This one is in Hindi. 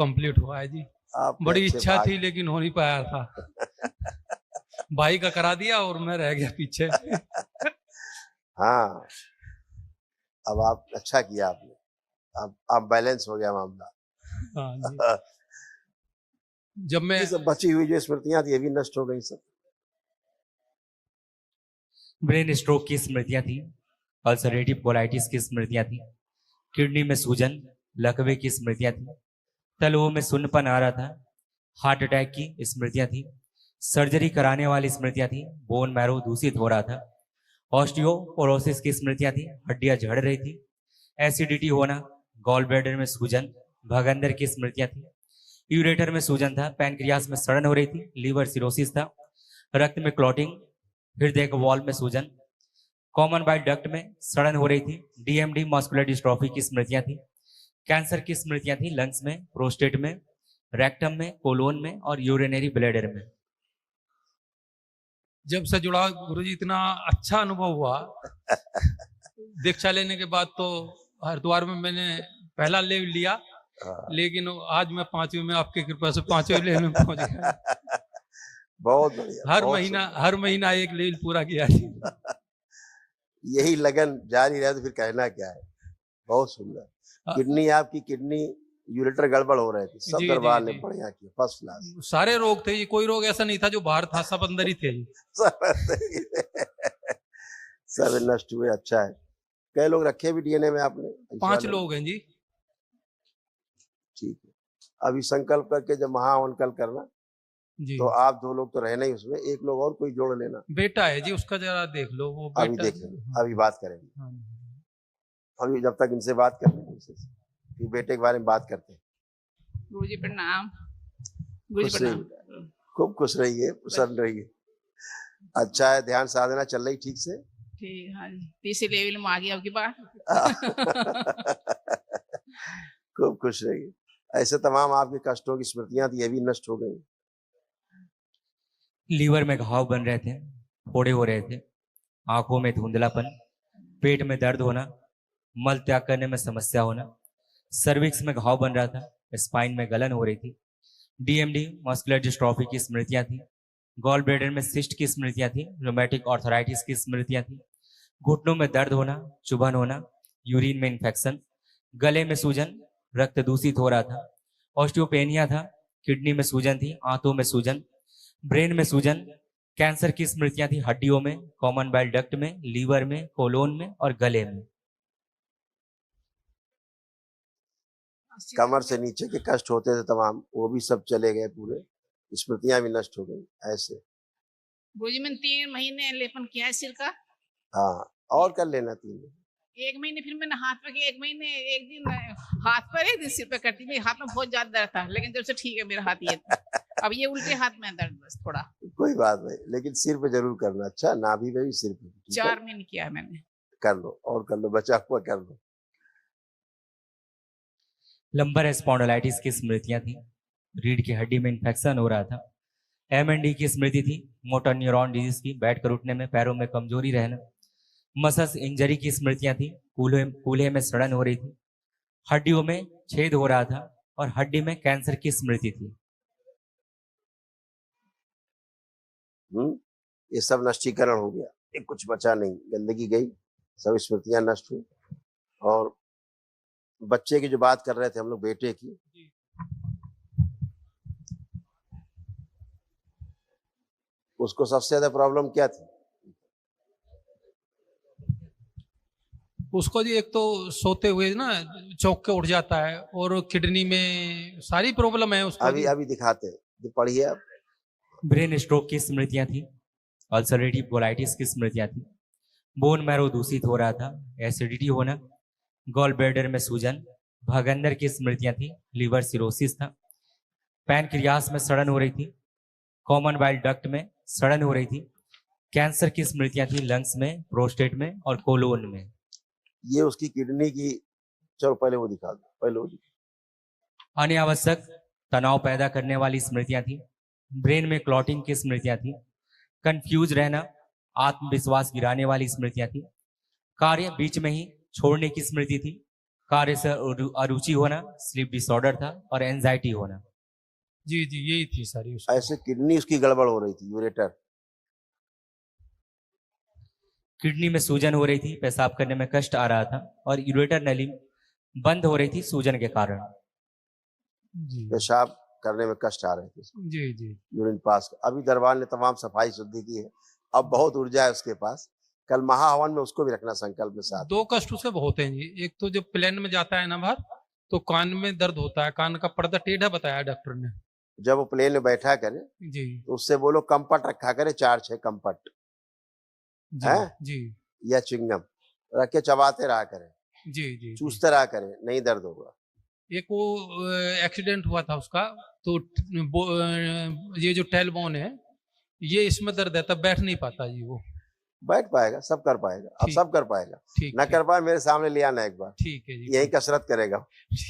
कंप्लीट हुआ है जी। आपके बड़ी अच्छे इच्छा भाग। थी लेकिन हो नहीं पाया था। भाई का करा दिया और मैं रह गया पीछे। हाँ, अब आप अच्छा किया आपने, अब बैलेंस हो गया मामला। हाँ जी। जब मैं ये सब बची हुई जो स्मृतियां थी ये भी नष्ट हो गई सब। ब्रेन स्ट्रोक की स्मृतियां थी, अल्सरेटिव कोलाइटिस की स्मृतियां थी, किडनी में सूजन, लकवे की स्मृतियां थी, तलवों में सुन्नपन आ रहा था, हार्ट अटैक की स्मृतियां थी, सर्जरी कराने वाली स्मृतियां थी, बोन मैरो दूषित हो रहा था, ऑस्टियोपोरोसिस की स्मृतियां थी, हड्डियां झड़ रही थी, एसिडिटी होना, गॉल ब्लैडर में सूजन, भगंदर की स्मृतियां थी, यूरेटर में सूजन था, पैनक्रियास में सड़न हो रही थी, लीवर सिरोसिस था, रक्त में क्लॉटिंग, हृदय के वॉल में सूजन, कॉमन बाइल डक्ट में सड़न हो रही थी, डीएमडी मस्कुलर डिस्ट्रॉफी की स्मृतियां थी, कैंसर की स्मृतियां थी लंग्स में, प्रोस्टेट में, रेक्टम में, कोलोन में और यूरिनरी ब्लैडर में। जब से जुड़ा गुरुजी इतना अच्छा अनुभव हुआ। दीक्षा लेने के बाद तो हरिद्वार में मैंने पहला लेव लिया, लेकिन आज मैं 5वीं में आपकी कृपा से 5वें लेवल में पहुंच गया। बहुत बढ़िया। हर महीना एक लेवल पूरा किया जी। यही लगन जारी रहे तो फिर कहना क्या है। बहुत सुंदर। किडनी यूरेटर गड़बड़ हो रहे थे, सब दरबार ने बढ़िया किया, फर्स्ट क्लास। सारे रोग थे, ये कोई रोग ऐसा नहीं था जो बाहर था, सब अंदर ही थे। सब नष्ट हुए। अच्छा है। कई लोग रखे भी डीएनए में आपने? 5 लोग हैं जी। ठीक है। अभी संकल्प करके जब महावन कल करना जी। तो आप 2 लोग तो रहना ही, उसमें 1 लोग और कोई जोड़ लेना। बेटा है जी, उसका जरा देख लो। वो बेटा अभी देखेंगे, अभी बात करेंगे। अभी जब तक इनसे बात करते हैं, फिर बेटे के बारे में बात करते हैं। गुरुजी प्रणाम। खूब खुश रहिए, प्रसन्न रहिए। अच्छा है, ध्यान साधना चल रही ठीक से? ठीक। हाँ जी, तीसरे लेवल में आ गया अब की बार। खूब खुश रहिए। ऐसे तमाम आपके कष्टों की स्मृतियां थी, ये भी नष्ट हो गई। लीवर में घाव बन रहे थे, फोड़े हो रहे थे, आंखों में धुंधलापन, पेट में दर्द होना, मल त्याग करने में समस्या होना, सर्विक्स में घाव बन रहा था, स्पाइन में गलन हो रही थी, डीएमडी मस्कुलर डिस्ट्रॉफी की स्मृतियां थी, गॉल ब्लैडर में सिस्ट की स्मृतियां थी, रोमैटिक आर्थराइटिस की स्मृतियां थी, घुटनों में दर्द होना, चुभन होना, यूरिन में इंफेक्शन, गले में सूजन, रक्त दूषित हो रहा था, ऑस्टियोपेनिया था, किडनी में सूजन थी, आंतों में सूजन, ब्रेन में सूजन, कैंसर की स्मृतियां थी हड्डियों में, कॉमन बाइल डक्ट में, लीवर में, कोलोन में और गले में। कमर से नीचे के कष्ट होते थे तमाम, वो भी सब चले गए पूरे, स्मृतियां भी नष्ट हो गई। ऐसे गुरुजी मैंने 3 महीने लेपन किया है सिर का। हाँ, और कर लेना 3 महीने। 1 महीने फिर मैंने हाथ पे किया, 1 महीने, एक दिन हाथ पर, एक दिन सिर पे करती थी। हाथ में बहुत ज्यादा दर्द था, लेकिन जब से ठीक है मेरा हाथ ये। अब ये उल्टे हाथ में दर्द बस थोड़ा। कोई बात नहीं, लेकिन सिर पे जरूर करना। अच्छा, नाभि पे भी, सिर पे भी। 4 महीने किया है मैंने। कर लो, और कर लो, बचा हुआ कर लो। लंबर स्पॉन्डिलाइटिस की स्मृतियां थी, रीढ़ की हड्डी में इंफेक्शन हो रहा था, एमएनडी की स्मृति थी, मोटर न्यूरॉन डिजीज की, बैठकर उठने में पैरों में कमजोरी रहना, मसल्स इंजरी की स्मृतियां थी, कूल्हे में सड़न हो रही थी, हड्डियों में छेद हो रहा था और हड्डी में कैंसर की स्मृति थी। ये सब नष्टीकरण हो गया, ये कुछ बचा नहीं, गंदगी गई, सब स्मृतियां नष्ट हुई। और बच्चे की जो बात कर रहे थे हम लोग, बेटे की, उसको सबसे ज्यादा प्रॉब्लम क्या थी? उसको जी एक तो सोते हुए ना चौंक के उठ जाता है, और किडनी में सारी प्रॉब्लम है उसको। अभी दिखाते हैं, पढ़िए आप। ब्रेन स्ट्रोक की स्मृतियां थी, अल्सरेटिव कोलाइटिस की स्मृतियां थी, बोन मैरो दूषित हो रहा था, एसिडिटी होना, गॉल ब्लैडर में सूजन, भगंदर की स्मृतियां थी, लीवर सिरोसिस था, पैनक्रियास में सड़न हो रही थी, कॉमन बाइल डक्ट में सड़न हो रही थी, कैंसर की स्मृतियां थी लंग्स में, प्रोस्टेट में और कोलोन में। ये उसकी किडनी की, चलो पहले वो दिखा दो, पहले वो दिखा। अनावश्यक तनाव पैदा करने वाली स्मृतियां थी, ब्रेन में क्लॉटिंग की स्मृतियां थी, कंफ्यूज रहना, आत्मविश्वास गिराने वाली स्मृतियां थी, कार्य बीच में ही छोड़ने की स्मृति थी, कार्य से अरुचि होना, स्लीप डिसऑर्डर था और एंजाइटी होना। जी जी यही थी सारी उसकी। ऐसे किडनी उसकी गड़बड़ हो रही थी, यूरेटर। किडनी में सूजन हो रही थी, पेशाब करने में कष्ट आ रहा था और यूरेटर नली बंद हो रही थी सूजन के कारण। जी पेशाब करने में कष्ट आ रहे थे, जी जी यूरिन पास। अभी दरबार ने तमाम सफाई शुद्धि की है, अब बहुत ऊर्जा है उसके पास। कल महाहवन में उसको भी रखना संकल्प में साथ। दो कष्ट उसे बहुत हैं जी। एक तो जब प्लेन में जाता है ना बाहर, तो कान में दर्द होता है, कान का पर्दा टेढ़ा बताया डॉक्टर ने। जब वो प्लेन में बैठा करे जी तो उससे बोलो कंपट रखा करे, 4-6 कंपट जी हैं? जी या चिंगम रख के चबाते रहा करे, जी जी। चूसते रहा करे, नहीं दर्द होगा। एक वो एक्सीडेंट हुआ था उसका, तो ये जो टेलबोन है, ये इसमें दर्द है, तब बैठ नहीं पाता जी वो। बैठ पाएगा, सब कर पाएगा, अब ठीक। सब कर पाएगा। ठीक न कर पाए मेरे सामने ले आना एक बार, ठीक है जी। यही कसरत करेगा। ठीक।